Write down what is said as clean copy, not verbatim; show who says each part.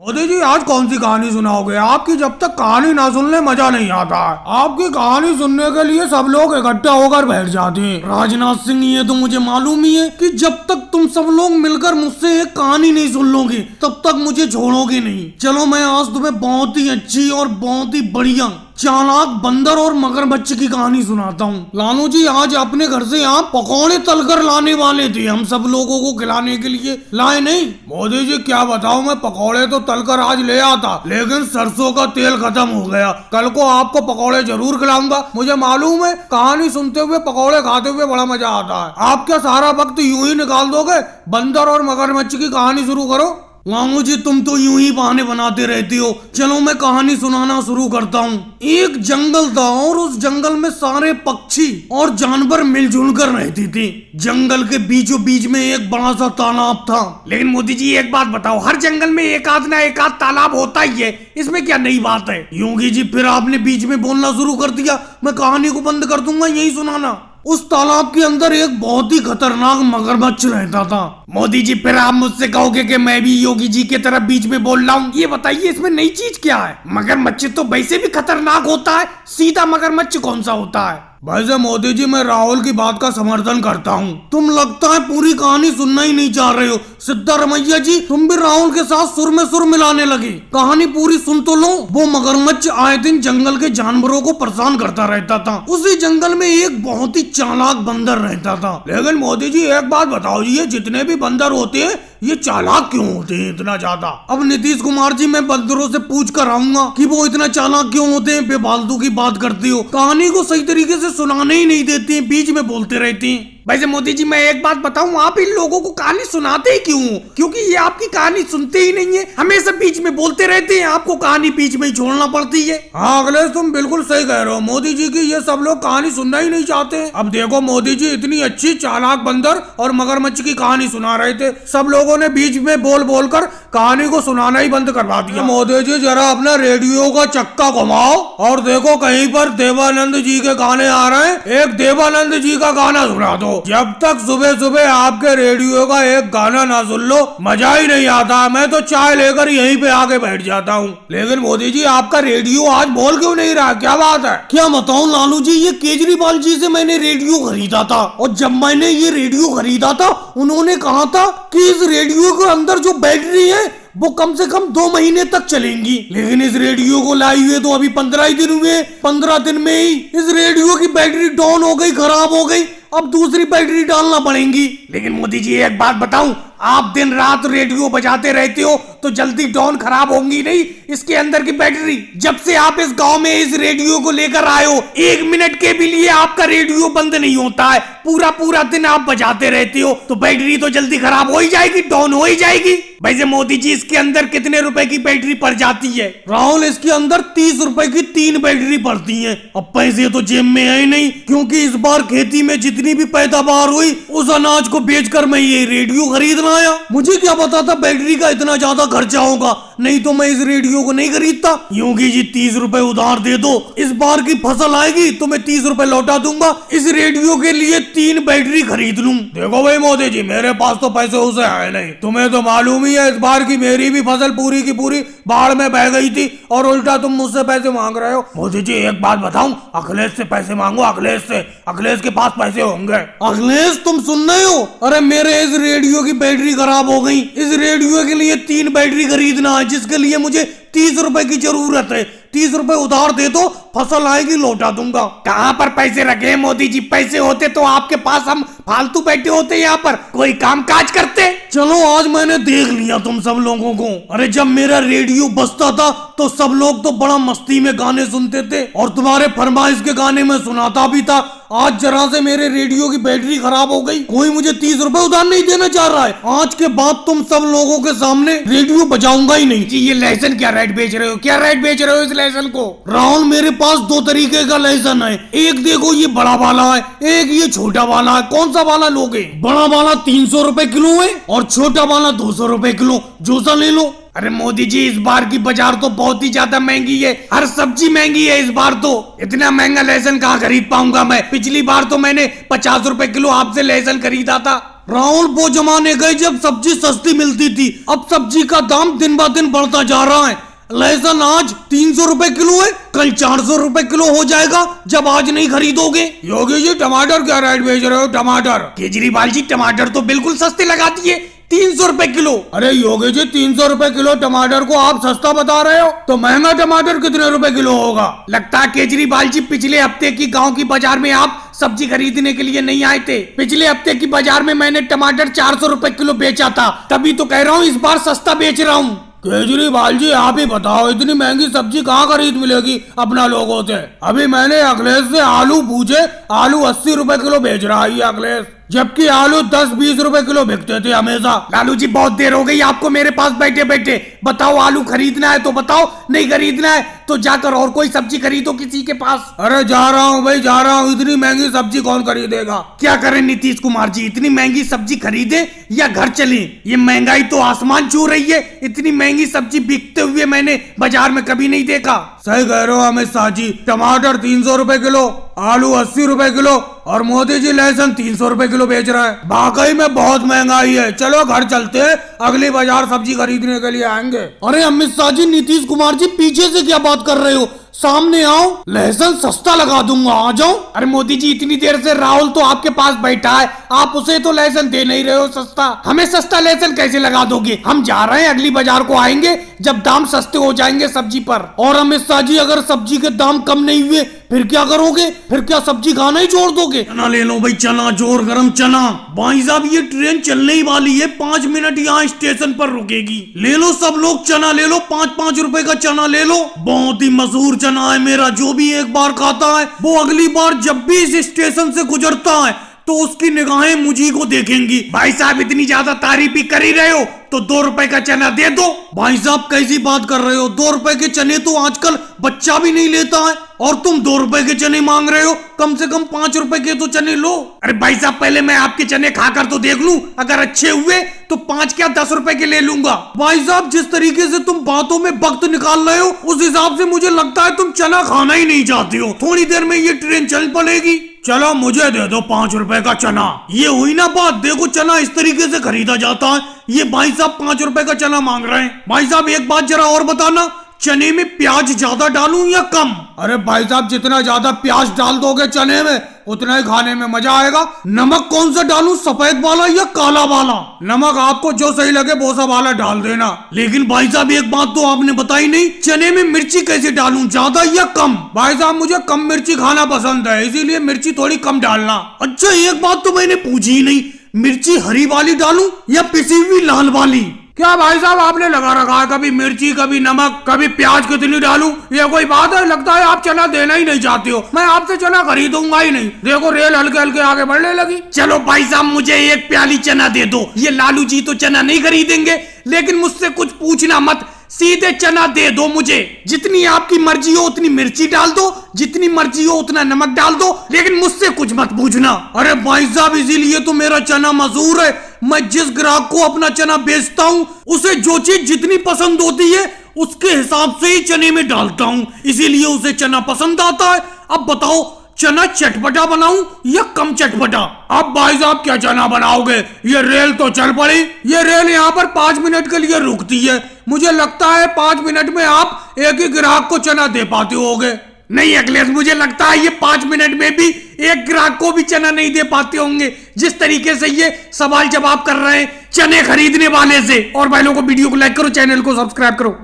Speaker 1: मोदी जी आज कौन सी कहानी सुनाओगे? आपकी जब तक कहानी ना सुन ले मजा नहीं आता है। आपकी कहानी सुनने के लिए सब लोग इकट्ठा होकर बैठ जाते हैं। राजनाथ सिंह, ये तो मुझे मालूम ही है कि जब तक तुम सब लोग मिलकर मुझसे एक कहानी नहीं सुन लोगे तब तक मुझे छोड़ोगे नहीं। चलो मैं आज तुम्हें बहुत ही अच्छी और बहुत ही बढ़िया चालाक बंदर और मगरमच्छ की कहानी सुनाता हूँ। लालू जी आज अपने घर से यहाँ पकौड़े तलकर लाने वाले थे, हम सब लोगों को खिलाने के लिए लाए नहीं। मोदी जी क्या बताऊँ, मैं पकौड़े तो तलकर आज ले आता लेकिन सरसों का तेल खत्म हो गया। कल को आपको पकौड़े जरूर खिलाऊंगा। मुझे मालूम है कहानी सुनते हुए पकौड़े खाते हुए बड़ा मजा आता है। आप क्या सारा वक्त यूं ही निकाल दोगे? बंदर और मगरमच्छ की कहानी शुरू करो। मामू जी तुम तो यूं ही बहाने बनाते रहती हो। चलो मैं कहानी सुनाना शुरू करता हूँ। एक जंगल था और उस जंगल में सारे पक्षी और जानवर मिलजुल कर रहते थे। जंगल के बीचों बीच में एक बड़ा सा तालाब था।
Speaker 2: लेकिन मोदी जी एक बात बताओ, हर जंगल में एक आध ना एक आध तालाब होता ही है, इसमें क्या नई बात है?
Speaker 1: योगी जी फिर आपने बीच में बोलना शुरू कर दिया, मैं कहानी को बंद कर दूंगा यही सुनाना। उस तालाब के अंदर एक बहुत ही खतरनाक मगरमच्छ रहता था।
Speaker 2: मोदी जी फिर आप मुझसे कहोगे कि मैं भी योगी जी की तरफ बीच में बोल रहा हूँ। ये बताइए इसमें नई चीज क्या है? मगरमच्छ तो वैसे भी खतरनाक होता है, सीधा मगरमच्छ कौन सा होता है?
Speaker 1: वैसे मोदी जी मैं राहुल की बात का समर्थन करता हूँ। तुम लगता है पूरी कहानी सुनना ही नहीं चाह रहे हो। सिद्धारमैया जी तुम भी राहुल के साथ सुर में सुर मिलाने लगे। कहानी पूरी सुन तो लो। वो मगरमच्छ आए दिन जंगल के जानवरों को परेशान करता रहता था। उसी जंगल में एक बहुत ही चालाक बंदर रहता था। लेकिन मोदी जी एक बात बताओ जी, ये जितने भी बंदर होते हैं ये चालाक क्यों होते हैं इतना ज्यादा? अब नीतीश कुमार जी मैं बंदरों से पूछ कर आऊंगा कि वो इतना चालाक क्यों होते हैं। बेफालतू की बात करती हो, कहानी को सही तरीके से सुनाने ही नहीं देती हैं, बीच में बोलते रहती हैं।
Speaker 2: वैसे मोदी जी मैं एक बात बताऊं, आप इन लोगों को कहानी सुनाते ही क्यों? क्योंकि ये आपकी कहानी सुनते ही नहीं है, हमेशा बीच में बोलते रहते हैं, आपको कहानी बीच में ही छोड़ना पड़ती है।
Speaker 1: हाँ अखिलेश तुम बिल्कुल सही कह रहे हो। मोदी जी की ये सब लोग कहानी सुनना ही नहीं चाहते। अब देखो मोदी जी इतनी अच्छी चालाक बंदर और मगरमच्छ की कहानी सुना रहे थे, सब लोगों ने बीच में बोल बोल कर कहानी को सुनाना ही बंद करवा दिया। मोदी जी जरा अपना रेडियो का चक्का घुमाओ और देखो कहीं पर देवानंद जी के गाने आ रहे हैं, एक देवानंद जी का गाना सुना दो। जब तक सुबह सुबह आपके रेडियो का एक गाना ना सुन लो मजा ही नहीं आता। मैं तो चाय लेकर यहीं पे आके बैठ जाता हूँ। लेकिन मोदी जी आपका रेडियो आज बोल क्यों नहीं रहा, क्या बात है? क्या बताऊँ लालू जी, ये केजरीवाल जी से मैंने रेडियो खरीदा था और जब मैंने ये रेडियो खरीदा था उन्होंने कहा था कि इस रेडियो के अंदर जो बैटरी है वो कम से कम 2 महीने तक चलेंगी। लेकिन इस रेडियो को लाई हुए तो अभी 15 ही दिन हुए। 15 दिन में ही इस रेडियो की बैटरी डाउन हो गई, खराब हो गई। अब दूसरी बैटरी डालना पड़ेगी।
Speaker 2: लेकिन मोदी जी एक बात बताऊं, आप दिन रात रेडियो बजाते रहते हो तो जल्दी डाउन खराब होंगी नहीं इसके अंदर की बैटरी। जब से आप इस गांव में इस रेडियो को लेकर आए हो 1 मिनट के भी लिए आपका रेडियो बंद नहीं होता है। पूरा पूरा दिन आप बजाते रहते हो तो बैटरी तो जल्दी खराब हो ही जाएगी, डाउन हो ही जाएगी। वैसे मोदी जी इसके अंदर कितने रुपए की बैटरी पड़ जाती है?
Speaker 1: राहुल इसके अंदर 30 रुपए की 3 बैटरी पड़ती है। अब पैसे तो जेब में है ही नहीं, क्योंकि इस बार खेती में जितनी भी पैदावार हुई उस अनाज को बेचकर मैं ये रेडियो खरीदना आया। मुझे क्या पता था बैटरी का इतना ज्यादा खर्चा होगा, नहीं तो मैं इस रेडियो को नहीं खरीदता। योगी जी 30 रुपए उधार दे दो, इस बार की फसल आएगी तो मैं 30 रुपए लौटा दूंगा। इस रेडियो के लिए 3 बैटरी खरीद लूं। देखो भाई मोदी जी मेरे पास तो पैसे उसे है नहीं, तुम्हें तो मालूम ही है इस बार की मेरी भी फसल पूरी की पूरी बाढ़ में बह गई थी और उल्टा तुम मुझसे पैसे मांग रहे हो। मोदी जी एक बात बताऊं, अखिलेश से पैसे मांगो, अखिलेश से, अखिलेश के पास पैसे होंगे। अखिलेश तुम सुन रहे हो? अरे मेरे इस रेडियो की बैटरी खराब हो गई, इस रेडियो के लिए 3 बैटरी खरीदना है जिसके लिए मुझे 30 रुपए की जरूरत है। 30 रुपए उधार दे दो, फसल आएगी लौटा दूंगा।
Speaker 2: कहाँ पर पैसे रखे हैं मोदी जी? पैसे होते तो आपके पास हम फालतू बैठे होते यहाँ पर, कोई काम काज करते।
Speaker 1: चलो आज मैंने देख लिया तुम सब लोगों को। अरे जब मेरा रेडियो बजता था तो सब लोग तो बड़ा मस्ती में गाने सुनते थे और तुम्हारे फरमाइश के गाने में सुनाता भी था। आज जरा से मेरे रेडियो की बैटरी खराब हो गई, कोई मुझे 30 रुपए उधार नहीं देना चाह रहा है। आज के बाद तुम सब लोगों के सामने रेडियो बजाऊंगा ही नहीं।
Speaker 2: जी ये लाइसेंस क्या रेट बेच रहे हो, क्या रेट बेच रहे हो इस लाइसेंस को?
Speaker 1: राहुल मेरे पास 2 तरीके का लाइसेंस है, एक देखो ये बड़ा वाला है, एक ये छोटा वाला है। कौन सा वाला लोगे? बड़ा वाला 300 रुपए किलो है और छोटा वाला 200 रुपए किलो, जो सा ले लो।
Speaker 2: अरे मोदी जी इस बार की बाजार तो बहुत ही ज्यादा महंगी है, हर सब्जी महंगी है इस बार तो। इतना महंगा लहसुन कहाँ खरीद पाऊंगा मैं? पिछली बार तो मैंने 50 रुपए किलो आपसे लहसुन खरीदा था।
Speaker 1: राहुल वो जमाने गए जब सब्जी सस्ती मिलती थी, अब सब्जी का दाम दिन ब दिन बढ़ता जा रहा है। लहसुन आज 300 रुपए किलो है, कल 400 रुपए किलो हो जाएगा जब आज नहीं खरीदोगे। योगी जी टमाटर क्या रेट बेच रहे हो? टमाटर
Speaker 2: केजरीवाल जी टमाटर तो बिल्कुल सस्ते लगा दिए, 300 रुपए किलो।
Speaker 1: अरे योगी जी 300 रुपए किलो टमाटर को आप सस्ता बता रहे हो, तो महंगा टमाटर कितने रुपए किलो होगा?
Speaker 2: लगता है केजरीवाल जी पिछले हफ्ते की गांव की बाजार में आप सब्जी खरीदने के लिए नहीं आए थे। पिछले हफ्ते की बाजार में मैंने टमाटर 400 रुपए किलो बेचा था, तभी तो कह रहा हूँ इस बार सस्ता बेच रहा हूँ।
Speaker 1: केजरीवाल जी आप ही बताओ, इतनी महंगी सब्जी कहाँ खरीद मिलेगी अपना लोगों से? अभी मैंने अखिलेश से आलू पूछे, आलू 80 रुपए किलो बेच रहा है ये अखिलेश, जबकि आलू 10-20 रुपए किलो बिकते थे हमेशा।
Speaker 2: लालू जी बहुत देर हो गई आपको मेरे पास बैठे बैठे, बताओ आलू खरीदना है तो बताओ, नहीं खरीदना है तो जाकर और कोई सब्जी खरीदो किसी के पास।
Speaker 1: अरे जा रहा हूँ भाई, जा रहा हूँ, इतनी महंगी सब्जी कौन खरीदेगा?
Speaker 2: क्या करें नीतीश कुमार जी, इतनी महंगी सब्जी खरीदे या घर चले? ये महंगाई तो आसमान छू रही है, इतनी महंगी सब्जी बिकते हुए मैंने बाजार में कभी नहीं देखा।
Speaker 1: सही कह रहे हो अमित शाह जी, टमाटर 300 रुपए किलो, आलू 80 रुपए किलो और मोदी जी लहसुन 300 रुपए किलो बेच रहा है। वाकई में बहुत महंगाई है। चलो घर चलते हैं, अगली बाजार सब्जी खरीदने के लिए आएंगे। अरे अमित शाह जी, नीतीश कुमार जी पीछे से क्या बात कर रहे हो? सामने आओ, लहसुन सस्ता लगा दूंगा, आ जाओ।
Speaker 2: अरे मोदी जी इतनी देर से राहुल तो आपके पास बैठा है, आप उसे तो लहसुन दे नहीं रहे हो सस्ता, हमें सस्ता लहसुन कैसे लगा दोगे? हम जा रहे हैं, अगली बाजार को आएंगे जब दाम सस्ते हो जाएंगे सब्जी पर।
Speaker 1: और अमित शाह जी अगर सब्जी के दाम कम नहीं हुए फिर क्या करोगे? फिर क्या सब्जी खाना ही छोड़ दोगे?
Speaker 2: चना ले लो भाई, चना, जोर गरम चना। भाई साहब ये ट्रेन चलने ही वाली है, 5 मिनट यहाँ स्टेशन पर रुकेगी। ले लो सब लोग चना ले लो, 5-5 रुपए का चना ले लो। बहुत ही मशहूर चना है मेरा, जो भी एक बार खाता है वो अगली बार जब भी इस स्टेशन से गुजरता है तो उसकी निगाहें मुझी को देखेंगी। भाई साहब इतनी ज्यादा तारीफ ही कर ही रहे हो तो 2 रुपए का चना दे दो।
Speaker 1: भाई साहब कैसी बात कर रहे हो? 2 रुपए के चने तो आजकल बच्चा भी नहीं लेता है और तुम 2 रुपए के चने मांग रहे हो। कम से कम 5 रुपए के तो चने लो।
Speaker 2: अरे भाई साहब पहले मैं आपके चने खाकर तो देख लूं, अगर अच्छे हुए तो 5 क्या 10 रुपए के ले लूंगा।
Speaker 1: भाई साहब जिस तरीके से तुम बातों में वक्त निकाल रहे हो उस हिसाब से मुझे लगता है तुम चना खाना ही नहीं चाहते हो। थोड़ी देर में ये ट्रेन चल पड़ेगी। चलो मुझे दे दो 5 रुपए का चना। ये हुई ना बात, देखो चना इस तरीके से खरीदा जाता है। ये भाई साहब 5 रुपए का चना मांग रहे हैं। भाई साहब एक बात जरा और बताना, चने में प्याज ज्यादा डालूं या कम? अरे भाई साहब जितना ज्यादा प्याज डाल दोगे चने में उतना ही खाने में मजा आएगा। नमक कौन सा डालूं, सफेद वाला या काला वाला? नमक आपको जो सही लगे वो सा वाला डाल देना। लेकिन भाई साहब एक बात तो आपने बताई नहीं, चने में मिर्ची कैसे डालूं, ज्यादा या कम? भाई साहब मुझे कम मिर्ची खाना पसंद है, इसीलिए मिर्ची थोड़ी कम डालना। अच्छा एक बात तो मैंने पूछी ही नहीं, मिर्ची हरी वाली डालूं या पिसी हुई लाल वाली? क्या भाई साहब आपने लगा रखा है, कभी मिर्ची कभी नमक कभी प्याज कितनी डालूं? ये कोई बात है? लगता है आप चना देना ही नहीं चाहते हो। मैं आपसे चना खरीदूंगा ही नहीं। देखो रेल हल्के हल्के आगे बढ़ने लगी।
Speaker 2: चलो भाई साहब मुझे 1 प्याली चना दे दो। ये लालू जी तो चना नहीं खरीदेंगे, लेकिन मुझसे कुछ पूछना मत, सीधे चना दे दो मुझे। जितनी आपकी मर्जी हो उतनी मिर्ची डाल दो, जितनी मर्जी हो उतना नमक डाल दो, लेकिन मुझसे कुछ मत पूछना। अरे भाई साहब इसीलिए तो मेरा चना मशहूर है। मैं जिस ग्राहक को अपना चना बेचता हूँ उसे जो चीज जितनी पसंद होती है उसके हिसाब से ही चने में डालता हूँ, इसीलिए उसे चना पसंद आता है। अब बताओ चना चटपटा बनाऊं या कम चटपटा? अब भाई साहब क्या चना बनाओगे? ये रेल तो चल पड़ी। ये रेल यहाँ पर 5 मिनट के लिए रुकती है। मुझे लगता है 5 मिनट में आप एक ही ग्राहक को चना दे पाते होगे। नहीं अखिलेश, मुझे लगता है ये 5 मिनट में भी एक ग्राहक को भी चना नहीं दे पाते होंगे, जिस तरीके से ये सवाल जवाब कर रहे हैं चने खरीदने वाले से। और भाई लोगों को वीडियो को लाइक करो, चैनल को सब्सक्राइब करो।